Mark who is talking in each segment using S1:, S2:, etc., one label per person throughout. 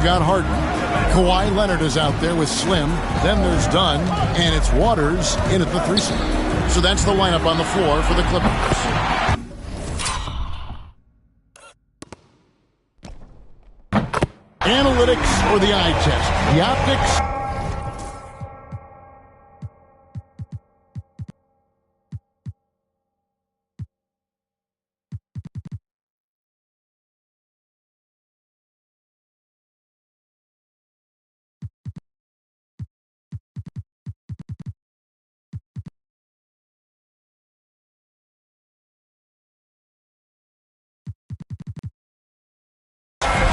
S1: got Harden. Kawhi Leonard is out there with Slim. Then there's Dunn, and it's Waters in at the 3 seed. So that's the lineup on the floor for the Clippers. Analytics or the eye test? The optics?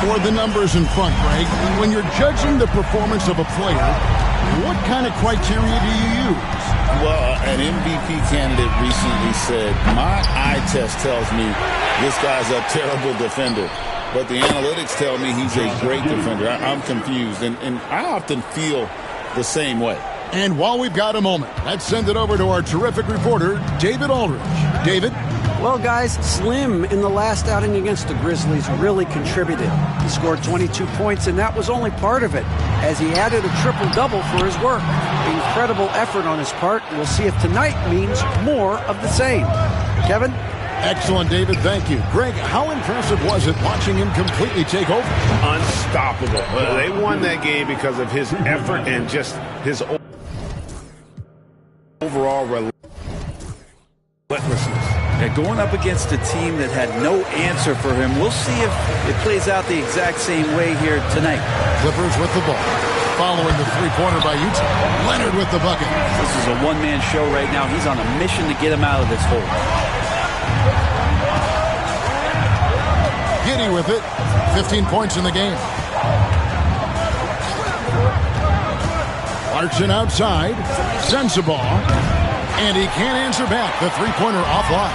S1: Or the numbers in front, Greg? When you're judging the performance of a player, what kind of criteria do you use?
S2: Well, an MVP candidate recently said, my eye test tells me this guy's a terrible defender, but the analytics tell me he's a great defender. I'm confused, and I often feel the same way.
S1: And while we've got a moment, let's send it over to our terrific reporter, David Aldridge. David?
S3: Well, guys, Slim in the last outing against the Grizzlies really contributed. He scored 22 points, and that was only part of it, as he added a triple-double for his work. Incredible effort on his part. We'll see if tonight means more of the same. Kevin?
S1: Excellent, David. Thank you. Greg, how impressive was it watching him completely take over?
S4: Unstoppable. They won that game because of his effort and just his overall relentlessness.
S5: Going up against a team that had no answer for him. We'll see if it plays out the exact same way here tonight.
S1: Clippers with the ball. Following the three-pointer by Utah. Leonard with the bucket.
S5: This is a one-man show right now. He's on a mission to get him out of this hole.
S1: Giddey with it. 15 points in the game. Clarkson outside. Sends the ball. And he can't answer back. The three-pointer offline.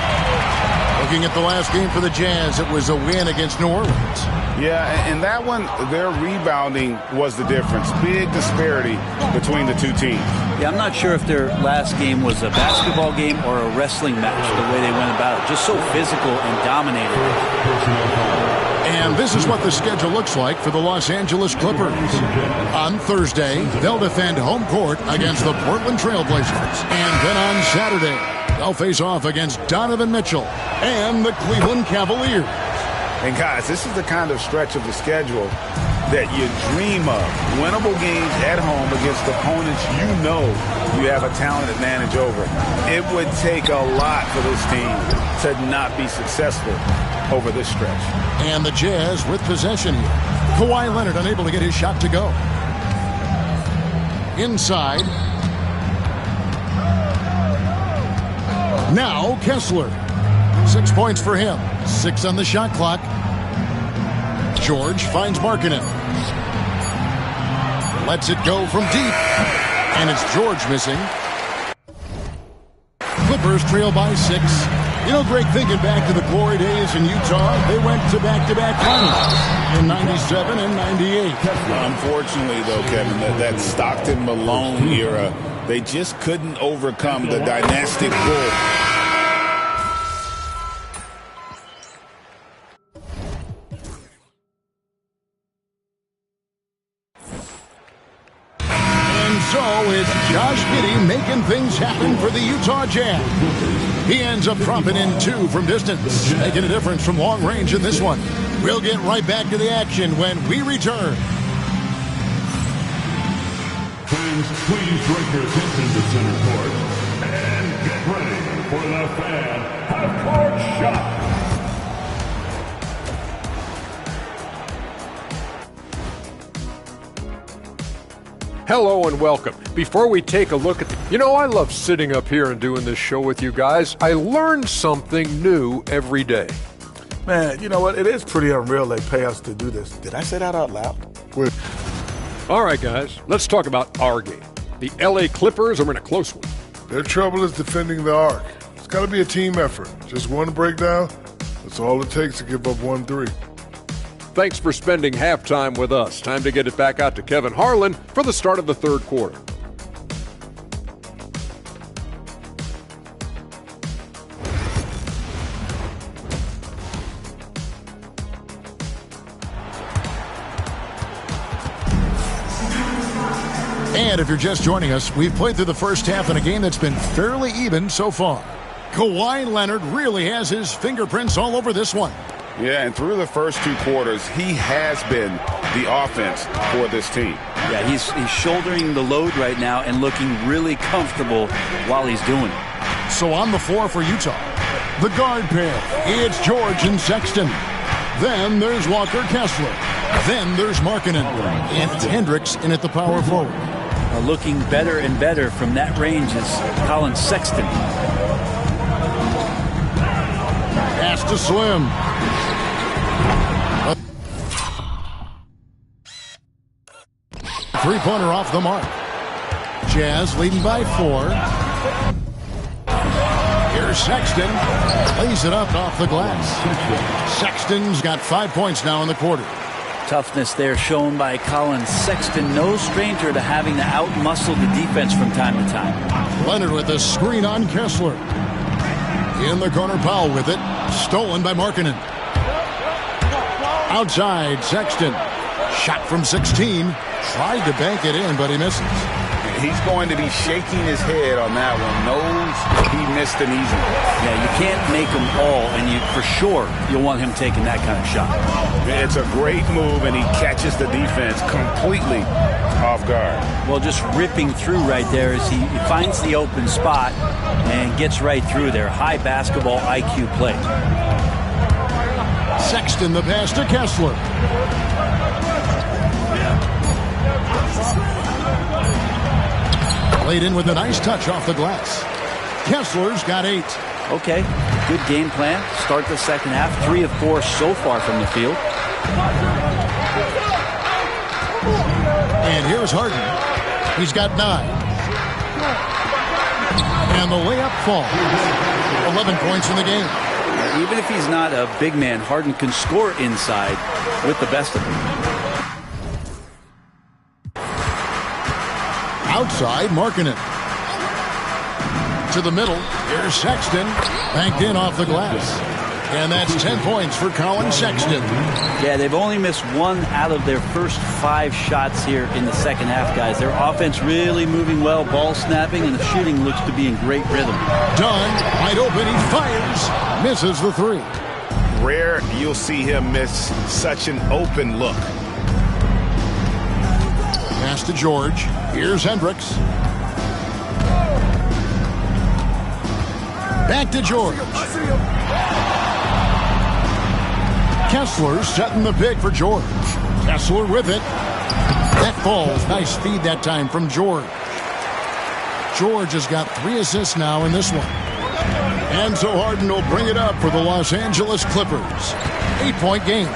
S1: Looking at the last game for the Jazz, it was a win against New Orleans.
S4: Yeah, and that one, their rebounding was the difference. Big disparity between the two teams.
S5: Yeah, I'm not sure if their last game was a basketball game or a wrestling match, the way they went about it. Just so physical and dominated.
S1: And this is what the schedule looks like for the Los Angeles Clippers. On Thursday, they'll defend home court against the Portland Trail Blazers. And then on Saturday, they'll face off against Donovan Mitchell and the Cleveland Cavaliers.
S4: And guys, this is the kind of stretch of the schedule that you dream of. Winnable games at home against opponents you know you have a talent advantage over. It would take a lot for this team to not be successful over this stretch.
S1: And the Jazz with possession here. Kawhi Leonard unable to get his shot to go. Inside. Now Kessler. 6 points for him. 6 on the shot clock. George finds Markkanen. Lets it go from deep. And it's George missing. Clippers trail by 6. You know, Greg, thinking back to the glory days in Utah, they went to back-to-back finals in 97 and 98.
S2: Unfortunately, though, Kevin, that Stockton-Malone era, they just couldn't overcome the dynastic Bulls.
S1: So it's Josh Giddey making things happen for the Utah Jazz. He ends up dropping in 2 from distance, making a difference from long range in this one. We'll get right back to the action when we return.
S6: Fans, please direct your attention to center court and get ready for the fan half-court shot.
S7: Hello and welcome. Before we take a look at I love sitting up here and doing this show with you guys. I learn something new every day.
S8: Man, you know what? It is pretty unreal they pay us to do this. Did I say that out loud?
S7: All right, guys, let's talk about our game. The LA Clippers are in a close one.
S6: Their trouble is defending the arc. It's got to be a team effort. Just one breakdown, that's all it takes to give up 1-3.
S7: Thanks for spending halftime with us. Time to get it back out to Kevin Harlan for the start of the third quarter.
S1: And if you're just joining us, we've played through the first half in a game that's been fairly even so far. Kawhi Leonard really has his fingerprints all over this one.
S4: Yeah, and through the first 2 quarters, he has been the offense for this team.
S5: Yeah, he's shouldering the load right now and looking really comfortable while he's doing it.
S1: So on the floor for Utah, the guard pair, it's George and Sexton. Then there's Walker Kessler. Then there's Markkanen. And it's Hendricks in at the power forward.
S5: Looking better and better from that range is Colin Sexton.
S1: Pass to Slim. Three-pointer off the mark. Jazz leading by 4. Here's Sexton. Lays it up off the glass. Sexton's got 5 points now in the quarter.
S5: Toughness there shown by Colin Sexton. No stranger to having to out-muscle the defense from time to time.
S1: Leonard with a screen on Kessler. In the corner, Powell with it. Stolen by Markkanen. Outside, Sexton. Shot from 16. Tried to bank it in, but he misses.
S4: He's going to be shaking his head on that one. Knows he missed an easy one.
S5: Yeah, you can't make them all, and for sure you'll want him taking that kind of shot.
S4: It's a great move, and he catches the defense completely off guard.
S5: Well, just ripping through right there as he finds the open spot and gets right through there. High basketball IQ play.
S1: Sexton the pass to Kessler. Laid in with a nice touch off the glass. Kessler's got 8.
S5: Okay, good game plan. Start the second half. 3 of 4 so far from the field.
S1: And here's Harden. He's got 9. And the layup falls. 11 points in the game.
S5: Even if he's not a big man, Harden can score inside with the best of them.
S1: Outside, Markkanen. To the middle. Here's Sexton. Banked in off the glass. And that's 10 points for Colin Sexton.
S5: Yeah, they've only missed 1 out of their first 5 shots here in the second half, guys. Their offense really moving well, ball snapping, and the shooting looks to be in great rhythm.
S1: Dunn, wide open, he fires. Misses the 3.
S4: Rare you'll see him miss such an open look.
S1: Pass to George. Here's Hendricks. Back to George. Kessler setting the pick for George. Kessler with it. That falls. Nice feed that time from George. George has got 3 assists now in this one. And so Harden will bring it up for the Los Angeles Clippers. 8-point game.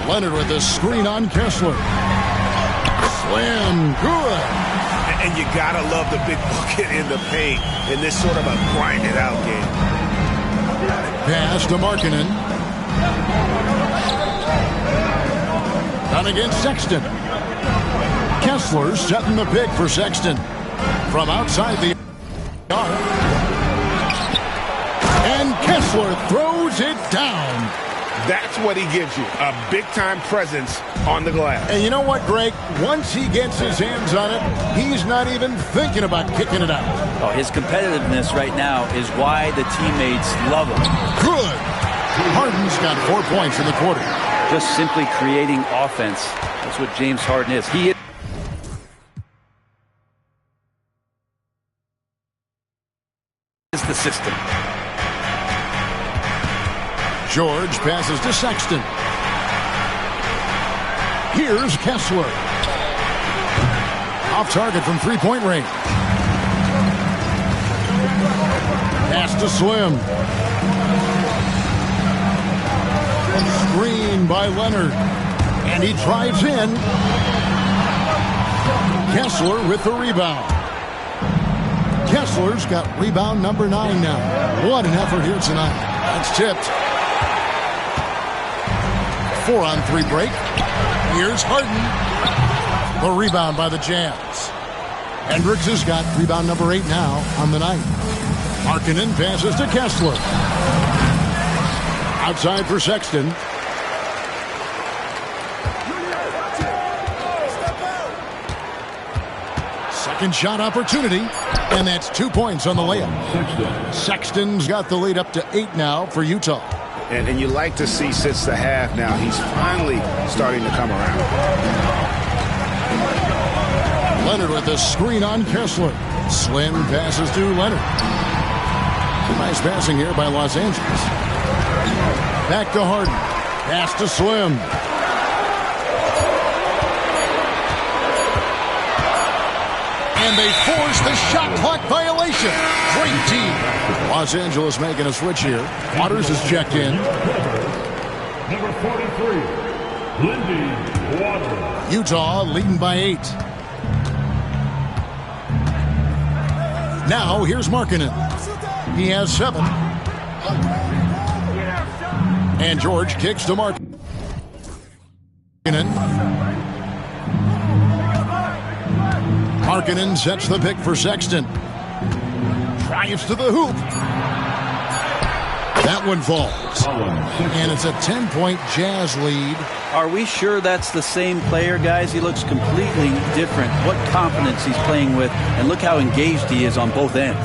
S1: Leonard with a screen on Kessler. Slam, good.
S9: And you gotta love the big bucket in the paint in this sort of a grinded-out game.
S1: Pass to Markkanen. Down against Sexton. Kessler setting the pick for Sexton. From outside the arc. And Kessler throws it down.
S9: That's what he gives you, a big-time presence on the glass.
S1: And you know what, Greg? Once he gets his hands on it, he's not even thinking about kicking it out.
S5: Oh, his competitiveness right now is why the teammates love him.
S1: Good. Harden's got 4 points in the quarter.
S5: Just simply creating offense. That's what James Harden is. He is the system.
S1: George passes to Sexton. Here's Kessler. Off target from three-point range. Pass to Slim. Screen by Leonard. And he drives in. Kessler with the rebound. Kessler's got rebound number 9 now. What an effort here tonight. That's tipped. 4-on-3 break. Here's Harden. The rebound by the Jazz. Hendricks has got rebound number 8 now on the night. Markkanen passes to Kessler. Outside for Sexton. Second shot opportunity, and that's 2 points on the layup. Sexton's got the lead up to 8 now for Utah.
S9: And you like to see since the half now, he's finally starting to come around.
S1: Leonard with the screen on Kessler. Slim passes to Leonard. Nice passing here by Los Angeles. Back to Harden. Pass to Slim. And they force the shot clock violation. Great team. Los Angeles making a switch here. Waters is checked in.
S6: Number 43, Lindy Waters.
S1: Utah leading by 8. Now here's Markkanen. He has 7. And George kicks to Markkanen. Markkanen sets the pick for Sexton. Drives to the hoop. That one falls. And it's a 10-point Jazz lead.
S5: Are we sure that's the same player, guys? He looks completely different. What confidence he's playing with, and look how engaged he is on both ends.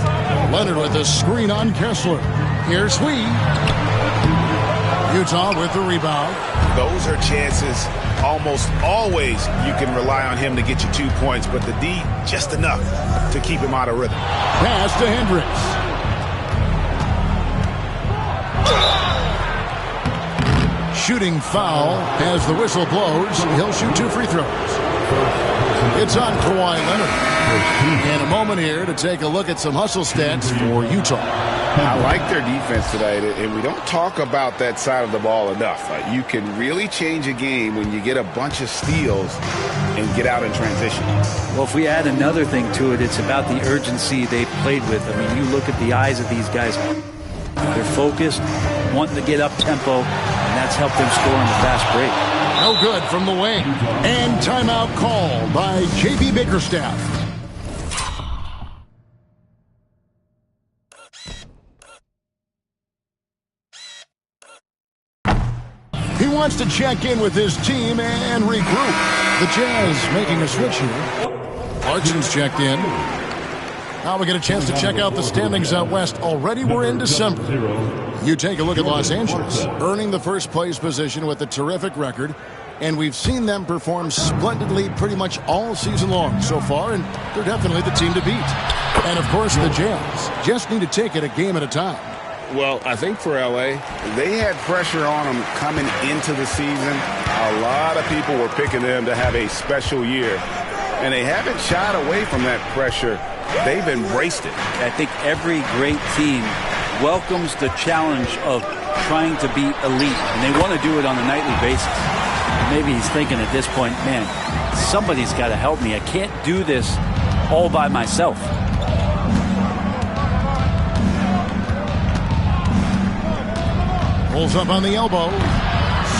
S1: Leonard with the screen on Kessler. Here's Sweet. Utah with the rebound.
S9: Those are chances. Almost always you can rely on him to get you 2 points, but the D just enough to keep him out of rhythm.
S1: Pass to Hendricks. Shooting foul as the whistle blows. He'll shoot 2 free throws. It's on Kawhi Leonard. And a moment here to take a look at some hustle stats for Utah.
S9: I like their defense tonight, and we don't talk about that side of the ball enough. You can really change a game when you get a bunch of steals and get out in transition.
S5: Well, if we add another thing to it, it's about the urgency they've played with. I mean, you look at the eyes of these guys. They're focused, wanting to get up-tempo, and that's helped them score in the fast break.
S1: No good from the wing. And timeout called by J.B. Bickerstaff. He wants to check in with his team and regroup. The Jazz making a switch here. Clarkson's checked in. Now we get a chance to check out the standings out west. Already we're in December. You take a look at Los Angeles, earning the first place position with a terrific record. And we've seen them perform splendidly pretty much all season long so far, and they're definitely the team to beat. And, of course, the Jazz just need to take it a game at a time.
S9: Well, I think for L.A., they had pressure on them coming into the season. A lot of people were picking them to have a special year, and they haven't shied away from that pressure. They've embraced it.
S5: I think every great team welcomes the challenge of trying to be elite, and they want to do it on a nightly basis. Maybe he's thinking at this point, man, somebody's got to help me. I can't do this all by myself.
S1: Pulls up on the elbow.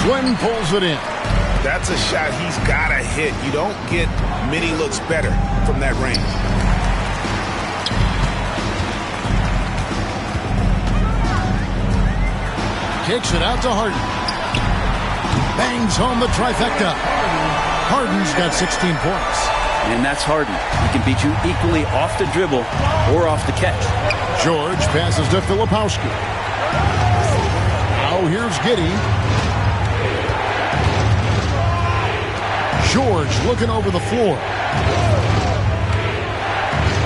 S1: Slim pulls it in.
S9: That's a shot he's got to hit. You don't get many looks better from that range.
S1: Kicks it out to Harden. Bangs home the trifecta. Harden's got 16 points.
S5: And that's Harden. He can beat you equally off the dribble or off the catch.
S1: George passes to Filipowski. Now here's Giddey. George looking over the floor.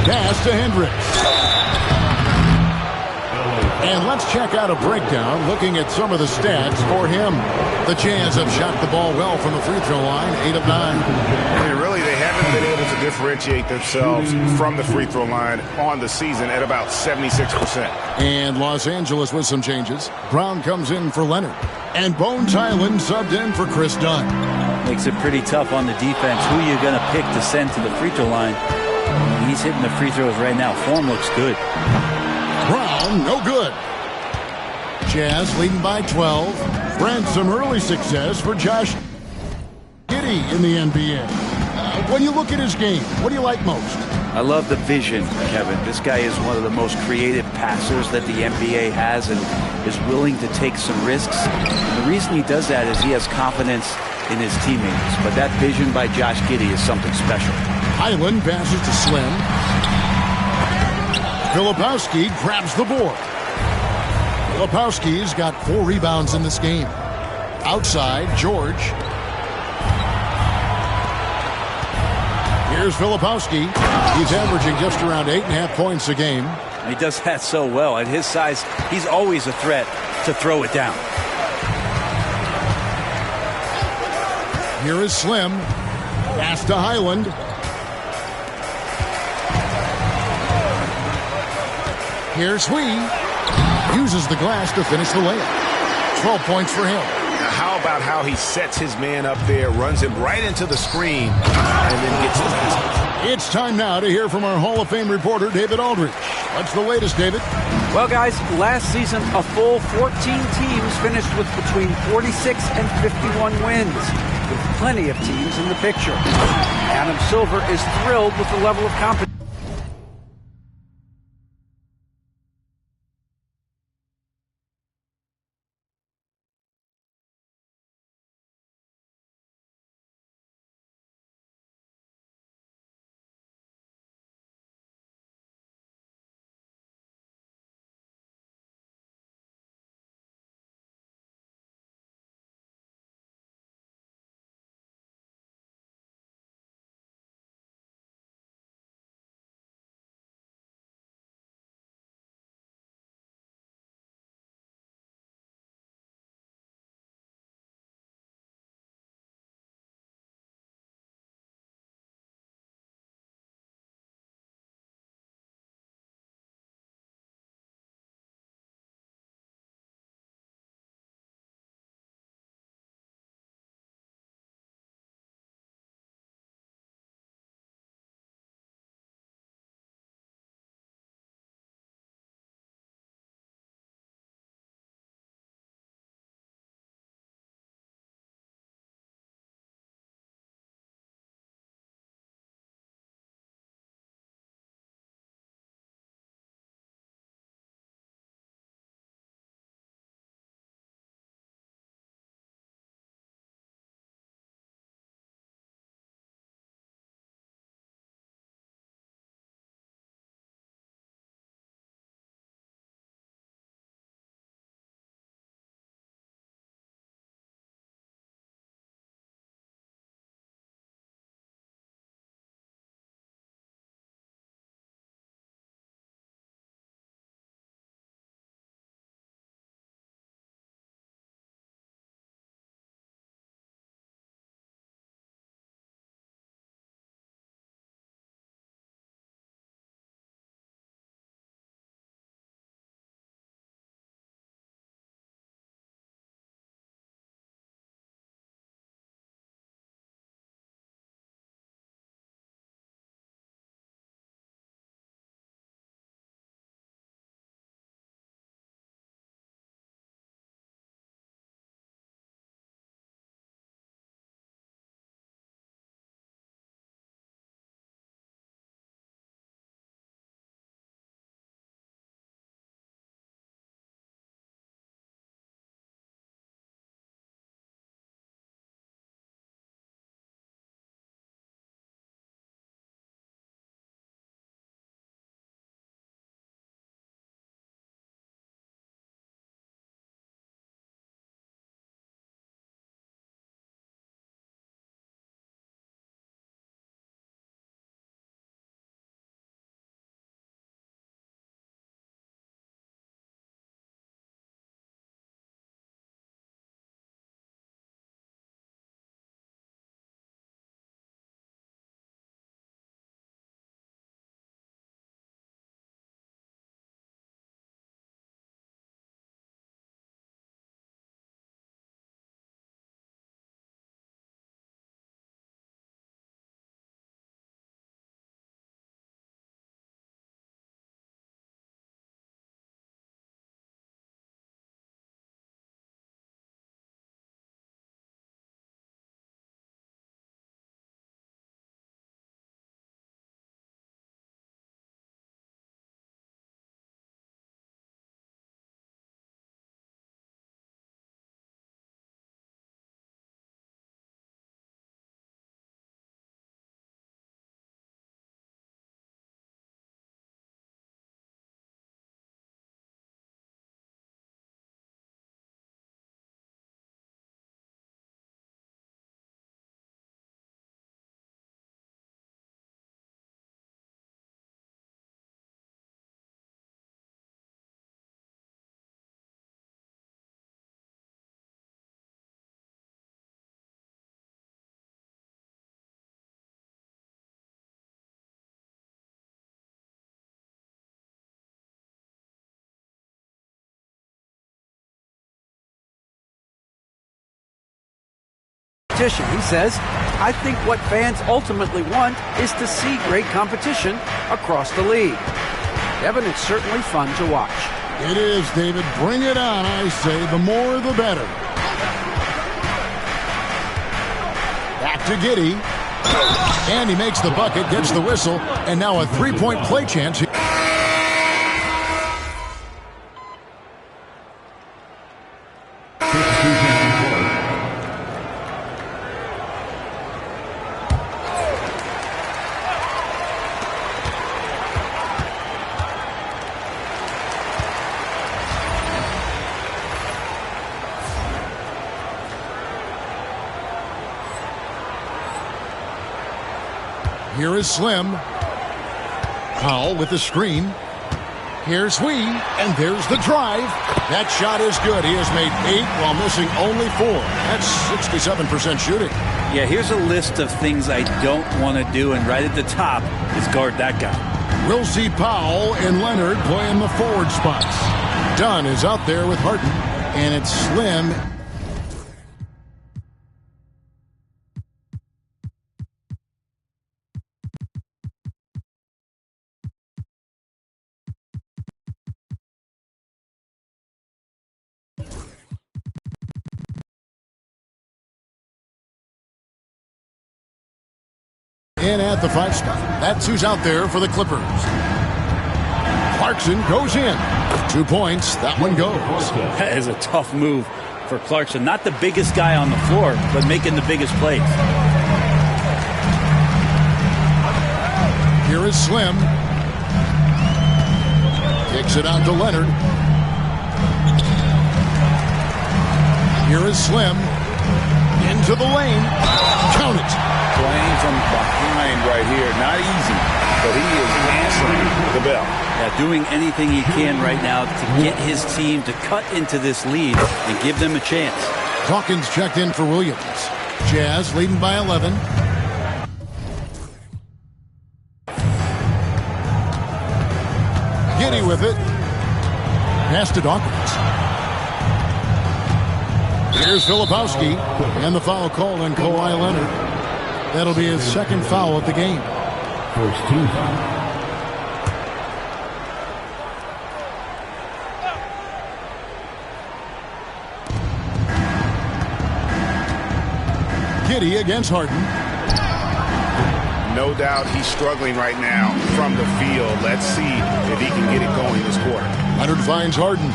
S1: Pass to Hendricks. And let's check out a breakdown looking at some of the stats for him. The Jazz have shot the ball well from the free throw line, 8 of 9.
S9: I mean, really, they haven't been able to differentiate themselves from the free throw line on the season at about 76%.
S1: And Los Angeles with some changes. Brown comes in for Leonard. And Bones Hyland subbed in for Chris Dunn.
S5: Makes it pretty tough on the defense. Who are you going to pick to send to the free throw line? He's hitting the free throws right now. Form looks good.
S1: Brown, no good. Jazz leading by 12. Brent, some early success for Josh Giddey in the NBA. When you look at his game, what do you like most?
S5: I love the vision, Kevin. This guy is one of the most creative passers that the NBA has and is willing to take some risks. And the reason he does that is he has confidence in his teammates. But that vision by Josh Giddey is something special.
S1: Highland passes to Slim. Filipowski grabs the board. Filipowski's got 4 rebounds in this game. Outside, George. Here's Filipowski. He's averaging just around 8.5 points a game.
S5: He does that so well. At his size, he's always a threat to throw it down.
S1: Here is Slim. Pass to Highland. Here's Hui. Uses the glass to finish the layup. 12 points for him.
S10: Now how about how he sets his man up there, runs him right into the screen, and then gets his basket.
S1: It's time now to hear from our Hall of Fame reporter, David Aldridge. What's the latest, David?
S3: Well, guys, last season, a full 14 teams finished with between 46 and 51 wins, with plenty of teams in the picture. Adam Silver is thrilled with the level of competition. competition. He says, I think what fans ultimately want is to see great competition across the league. Kevin, it's certainly fun to watch.
S1: It is, David. Bring it on, I say. The more, the better. Back to Giddey. And he makes the bucket, gets the whistle, and now a three-point play chance. Here is Slim. Powell with the screen. Here's Sweet, and there's the drive. That shot is good. He has made 8 while missing only 4. That's 67% shooting.
S5: Yeah, here's a list of things I don't want to do, and right at the top is guard that guy.
S1: We'll see Powell and Leonard playing the forward spots. Dunn is out there with Harden, and it's Slim. In at the 5 spot. That's who's out there for the Clippers. Clarkson goes in. 2 points. That one goes.
S5: That is a tough move for Clarkson. Not the biggest guy on the floor, but making the biggest plays.
S1: Here is Slim. Kicks it out to Leonard. Here is Slim. Into the lane. Count it.
S4: Playing from behind right here. Not easy, but he is answering the bell.
S5: Yeah, doing anything he can right now to get his team to cut into this lead and give them a chance.
S1: Dawkins checked in for Williams. Jazz leading by 11. Giddey with it. Pass to Dawkins. Here's Filipowski. And the foul call on Kawhi Leonard. That'll be his second foul of the game.
S6: First team.
S1: Giddey against Harden.
S9: No doubt he's struggling right now from the field. Let's see if he can get it going this quarter.
S1: Leonard finds Harden.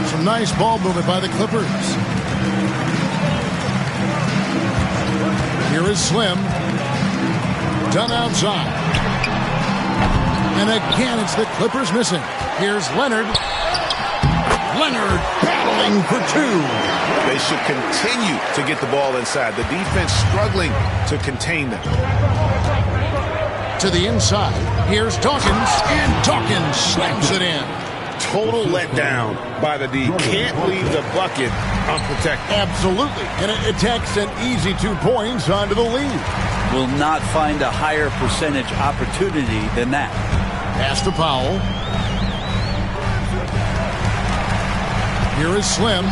S1: Some nice ball movement by the Clippers. Here is Slim. Done outside. And again, it's the Clippers missing. Here's Leonard. Leonard battling for 2.
S9: They should continue to get the ball inside. The defense struggling to contain them.
S1: To the inside. Here's Dawkins. And Dawkins slams it in.
S9: Total letdown by the D. Can't leave the bucket unprotected.
S1: Absolutely. And it takes an easy 2 points onto the lead.
S5: Will not find a higher percentage opportunity than that.
S1: Pass to Powell. Here is Slim.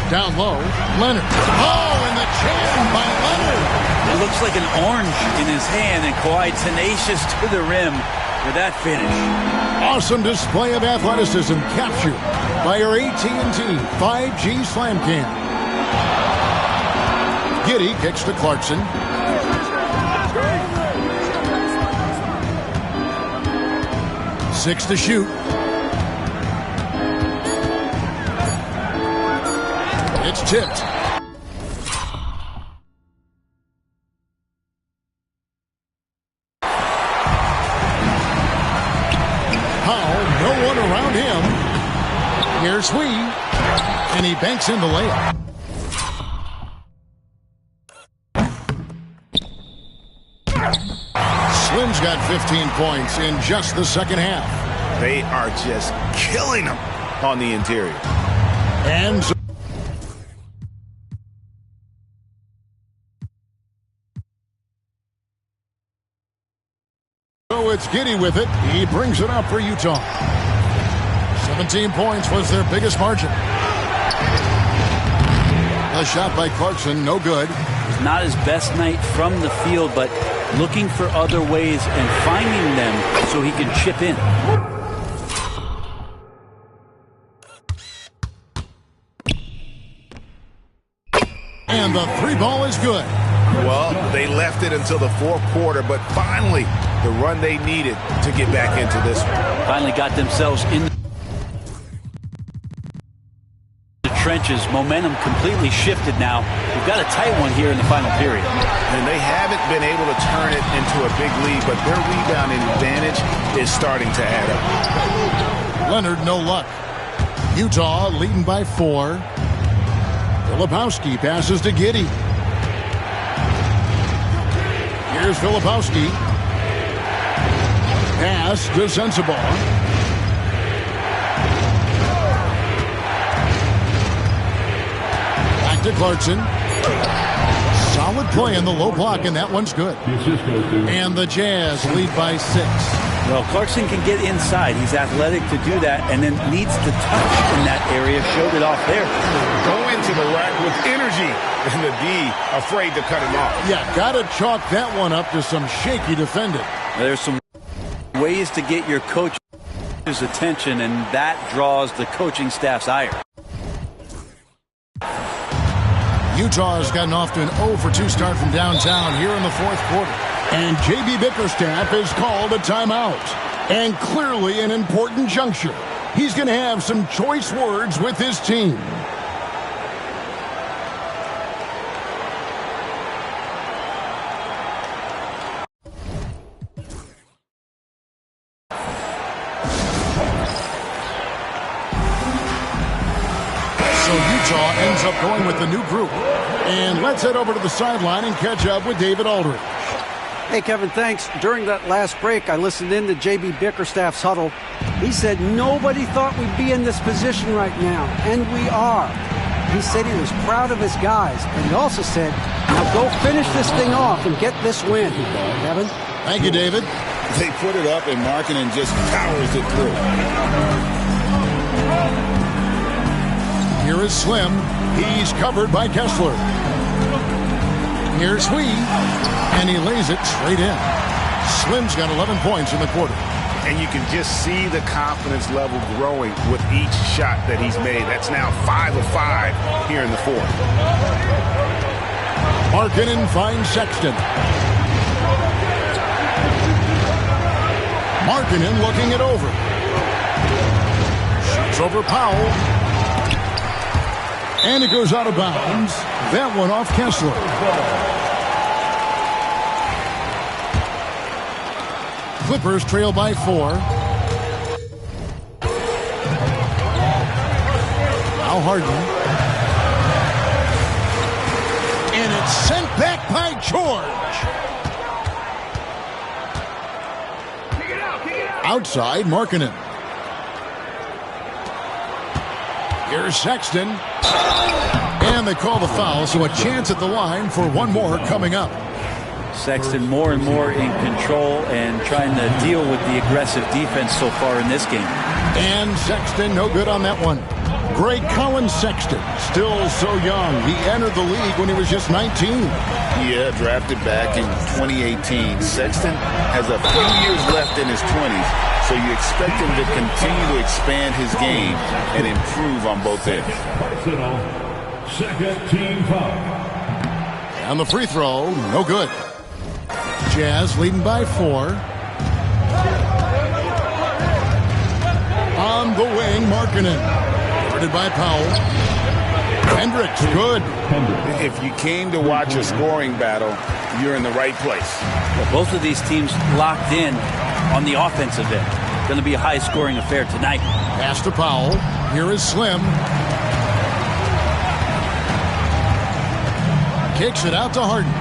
S1: Down low. Leonard. Oh, and the jam by Leonard.
S5: It looks like an orange in his hand, and Kawhi tenacious to the rim with that finish.
S1: Awesome display of athleticism captured by our AT&T 5G Slam Cam. Giddey kicks to Clarkson. Six to shoot. It's tipped. Powell, no one around him. Here's Sweet, and he banks in the layup. Slim's got 15 points in just the second half.
S9: They are just killing them on the interior.
S1: And so it's Giddey with it. He brings it up for Utah. 17 points was their biggest margin. A shot by Clarkson, no good.
S5: Not his best night from the field, but looking for other ways and finding them so he can chip in.
S1: And the three ball is good.
S10: Well, they left it until the fourth quarter, but finally the run they needed to get back into this one.
S5: Finally got themselves in the trenches. Momentum completely shifted now. We've got a tight one here in the final period.
S10: And they haven't been able to turn it into a big lead, but their rebounding advantage is starting to add up.
S1: Leonard, no luck. Utah leading by 4. Filipowski passes to Giddey. Here's Filipowski. Pass to Sensabaugh. Back to Clarkson. Solid play in the low block, and that one's good. And the Jazz lead by 6.
S5: Well, Clarkson can get inside. He's athletic to do that, and then needs to touch in that area. Showed it off there.
S10: Go into the rack with energy, and the D afraid to cut him off.
S1: Yeah, got to chalk that one up to some shaky defending.
S5: There's some ways to get your coach's attention, and that draws the coaching staff's ire.
S1: Utah has gotten off to an 0-for-2 start from downtown here in the fourth quarter. And J.B. Bickerstaff has called a timeout. And clearly an important juncture. He's going to have some choice words with his team. So Utah ends up going with the new group. And let's head over to the sideline and catch up with David Aldridge.
S3: Hey, Kevin, thanks. During that last break, I listened in to J.B. Bickerstaff's huddle. He said nobody thought we'd be in this position right now, and we are. He said he was proud of his guys, and he also said, now go finish this thing off and get this win. Kevin?
S1: Thank you, David.
S2: They put it up, and Markkanen just powers it through.
S1: Here is Slim. He's covered by Kessler. Here's Sweet, and he lays it straight in. Slim's got 11 points in the quarter.
S10: And you can just see the confidence level growing with each shot that he's made. That's now 5 of 5 here in the fourth.
S1: Markkanen finds Sexton. Markkanen looking it over. Shoots over Powell. And it goes out of bounds. That one off Kessler. Clippers trail by 4. Now Harden. And it's sent back by George. Outside, Markkanen. Here's Sexton. And they call the foul, so a chance at the line for one more coming up.
S5: Sexton more and more in control and trying to deal with the aggressive defense so far in this game.
S1: And Sexton, no good on that one. Greg Collins Sexton, still so young. He entered the league when he was just 19.
S2: Yeah, drafted back in 2018. Sexton has a few years left in his 20s, so you expect him to continue to expand his game and improve on both ends.
S6: Second team foul.
S1: And the free throw, no good. Jazz leading by 4. On the wing, Markkanen. Guarded by Powell. Hendricks, good.
S10: If you came to watch a scoring battle, you're in the right place.
S5: Well, both of these teams locked in on the offensive end. Going to be a high-scoring affair tonight.
S1: Pass to Powell. Here is Slim. Kicks it out to Harden.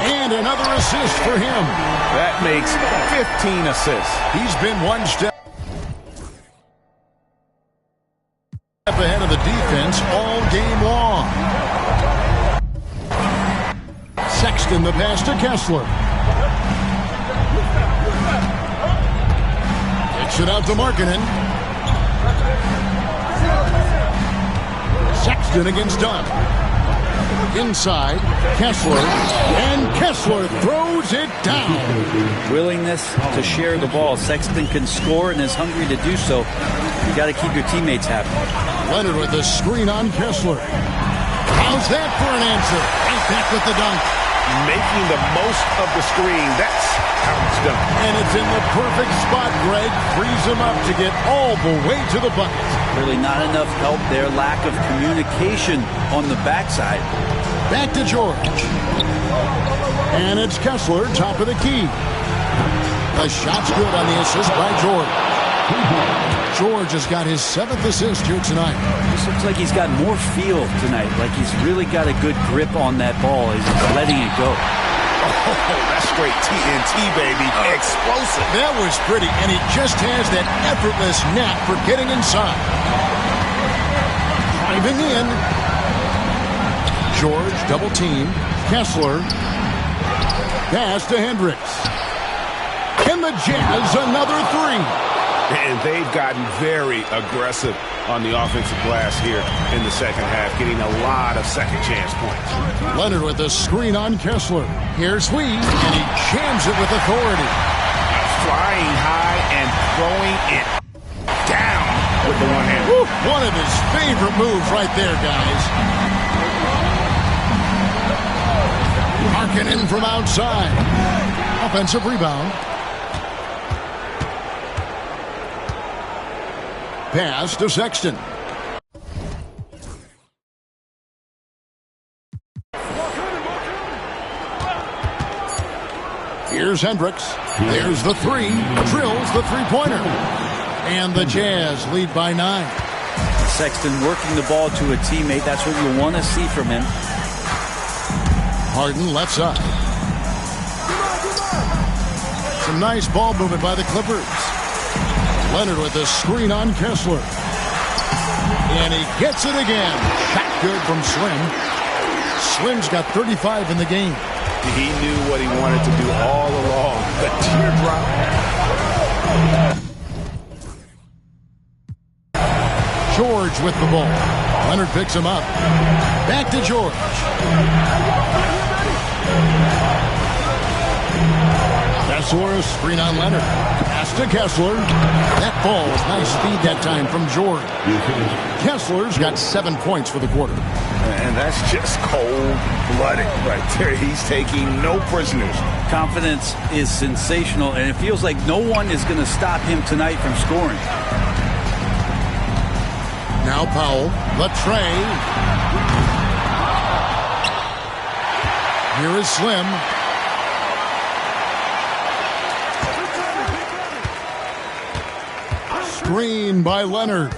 S1: And another assist for him.
S10: That makes 15 assists.
S1: He's been one step ahead of the defense all game long. Sexton the pass to Kessler. Kicks it out to Markkanen. Sexton against Dunn. Inside, Kessler, and Kessler throws it down.
S5: Willingness to share the ball. Sexton can score and is hungry to do so. You got to keep your teammates happy.
S1: Leonard with the screen on Kessler. How's that for an answer? Right back with the dunk.
S9: Making the most of the screen. That's how it's done.
S1: And it's in the perfect spot, Greg. Frees him up to get all the way to the bucket.
S5: Really not enough help there. Lack of communication on the backside.
S1: Back to George. And it's Kessler, top of the key. The shot's good on the assist by George. George has got his 7th assist here tonight.
S5: This looks like he's got more feel tonight. Like he's really got a good grip on that ball. He's letting it go.
S9: Oh, that's straight TNT, baby. Explosive.
S1: That was pretty, and he just has that effortless knack for getting inside. Driving in. George, double team. Kessler. Pass to Hendricks. And the Jazz, another three.
S9: And they've gotten very aggressive on the offensive glass here in the second half, getting a lot of second chance points.
S1: Leonard with the screen on Kessler. Here's Sweet, and he jams it with authority.
S9: Flying high and throwing it down with the one hand.
S1: One of his favorite moves right there, guys. Markkanen from outside. Offensive rebound. Pass to Sexton. Here's Hendricks. There's the three. Drills the three-pointer. And the Jazz lead by 9.
S5: Sexton working the ball to a teammate. That's what you want to see from him.
S1: Harden left side. Some nice ball movement by the Clippers. Leonard with the screen on Kessler. And he gets it again. Shot good from Slim. Slim's got 35 in the game.
S9: He knew what he wanted to do all along. The teardrop.
S1: George with the ball. Leonard picks him up. Back to George. Kessler, screen on Leonard. Pass to Kessler. That ball was nice speed that time from George. Kessler's got 7 points for the quarter.
S9: And that's just cold-blooded right there. He's taking no prisoners.
S5: Confidence is sensational, and it feels like no one is going to stop him tonight from scoring.
S1: Now Powell, Latrey. Here is Slim. Screen by Leonard.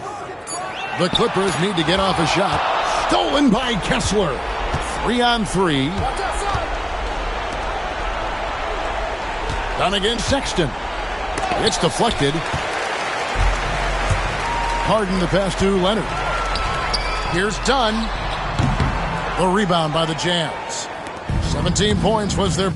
S1: The Clippers need to get off a shot. Stolen by Kessler. 3-on-3. Done against Sexton. It's deflected. Harden the pass to Leonard. Here's Dunn. The rebound by the Jazz. 17 points was their...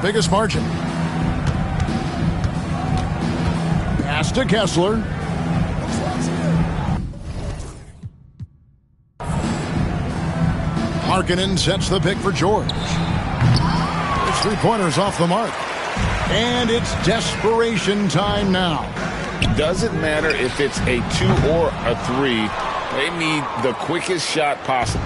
S1: biggest margin. Pass to Kessler. Markkanen sets the pick for George. His three-pointer's off the mark. And it's desperation time now.
S2: Doesn't matter if it's a 2 or a 3. They need the quickest shot possible.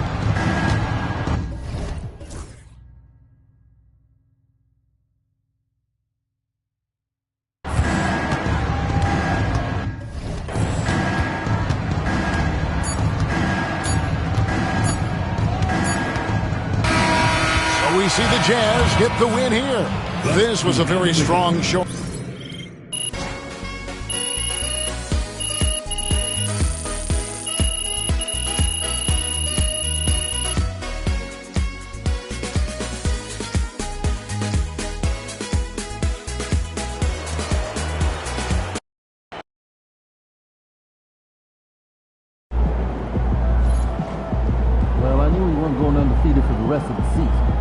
S1: So we see the Jazz get the win here. This was a very strong show.
S11: Well, I knew we weren't going undefeated for the rest of the season.